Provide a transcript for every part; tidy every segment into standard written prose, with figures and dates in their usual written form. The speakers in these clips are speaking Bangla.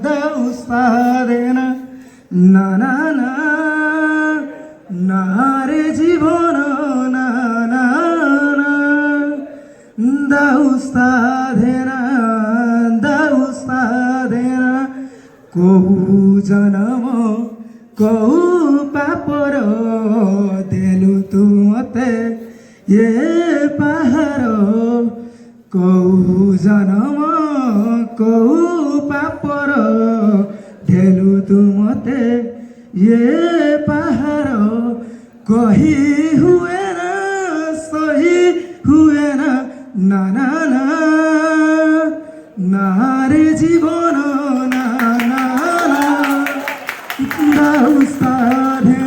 দাও সাধে না না না না না রে জীবন না না না দাও সাধে না কহু জনম কহু পাপর দেলু তু মতে এ পাহাড় কহু জনম কহু পাপর দেলু তু মতে এ পাহাড় কহি হুয়ে না সহি হুয়ে না না না না না রে জীবন না না না দাও সাধে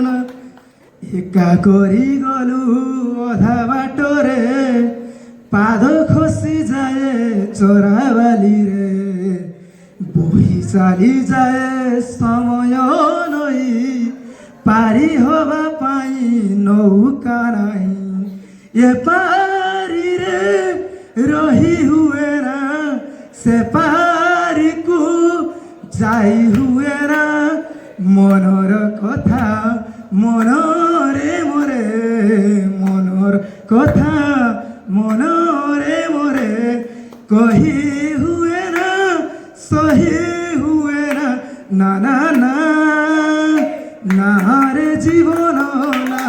না একা করি গলু অধা বাটরে পাদ খসি যায় চোরাবালি রে বহি চালি যায় সময় নই পারি হবা পাই নৌকা নাই এ পারি রে রহি হুয়ে না সে পারি কু যাই হুয়ে না মনর কথা মনরে মোরে মনর কথা মনরে মোরে কহি হুয়ে না সহি হুয়ে না না না না না রে জীবন না